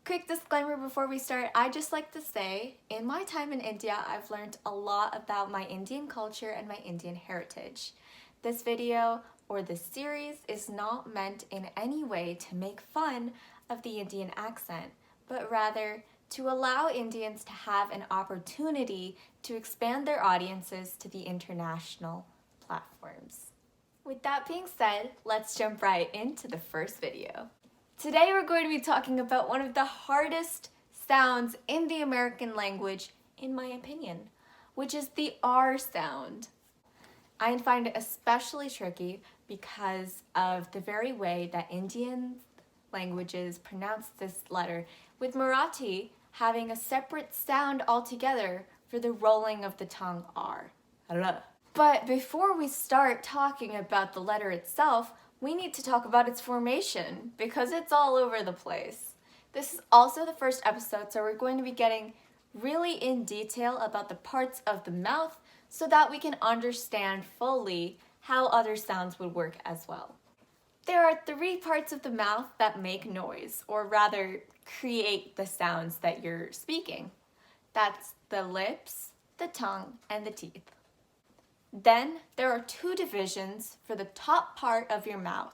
Quick disclaimer before we start, I just like to say, in my time in India, I've learned a lot about my Indian culture and my Indian heritage. This video or this series is not meant in any way to make fun of the Indian accent, but rather to allow Indians to have an opportunity to expand their audiences to the international platforms. With that being said, let's jump right into the first video. Today we're going to be talking about one of the hardest sounds in the American language, in my opinion, which is the R sound. I find it especially tricky because of the very way that Indian languages pronounce this letter, with Marathi having a separate sound altogether for the rolling of the tongue R. But before we start talking about the letter itself, we need to talk about its formation because it's all over the place. This is also the first episode, so we're going to be getting really in detail about the parts of the mouth so that we can understand fully how other sounds would work as well. There are 3 parts of the mouth that make noise, or rather create the sounds that you're speaking. That's the lips, the tongue, and the teeth. Then there are 2 divisions for the top part of your mouth,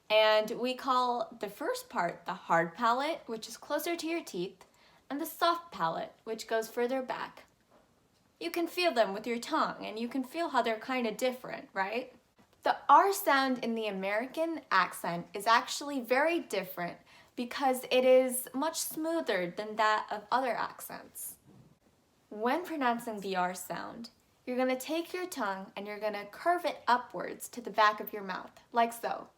and we call the first part the hard palate, which is closer to your teeth, and the soft palate, which goes further back. You can feel them with your tongue, and you can feel how they're kind of different, right? The R sound in the American accent is actually very different because it is much smoother than that of other accents. When pronouncing the R sound, you're going to take your tongue and you're going to curve it upwards to the back of your mouth, like so.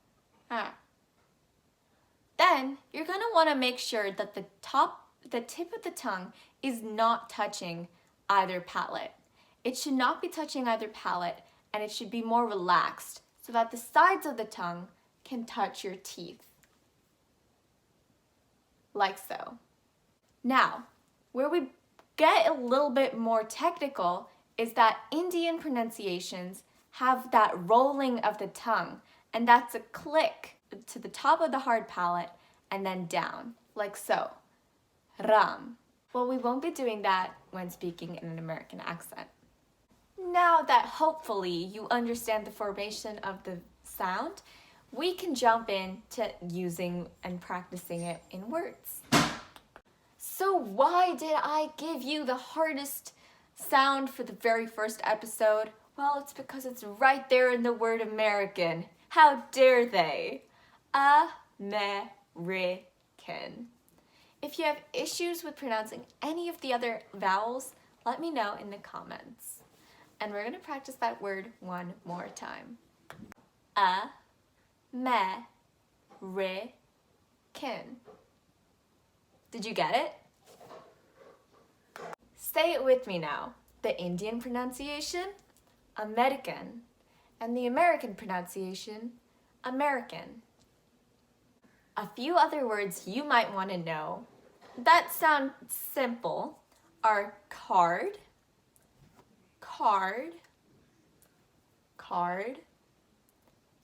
Then you're going to want to make sure that the tip of the tongue is not touching either palate. It should not be touching either palate, and it should be more relaxed so that the sides of the tongue can touch your teeth, like so. Now, where we get a little bit more technical is that Indian pronunciations have that rolling of the tongue, and that's a click to the top of the hard palate and then down, like so. Ram. Well, we won't be doing that when speaking in an American accent. Now that hopefully you understand the formation of the sound, we can jump into using and practicing it in words. So why did I give you the hardest sound for the very first episode? Well, it's because it's right there in the word American. How dare they? American. If you have issues with pronouncing any of the other vowels, let me know in the comments. And we're going to practice that word one more time. American. Did you get it? Say it with me now. The Indian pronunciation, American, and the American pronunciation, American. A few other words you might want to know that sound simple are card,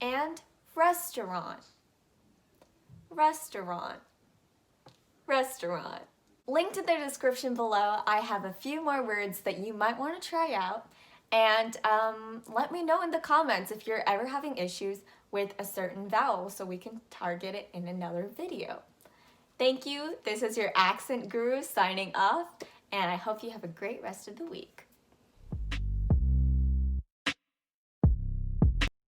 and restaurant. Linked in the description below, I have a few more words that you might want to try out, and let me know in the comments if you're ever having issues with a certain vowel so we can target it in another video. Thank you. This is your accent guru signing off, and I hope you have a great rest of the week.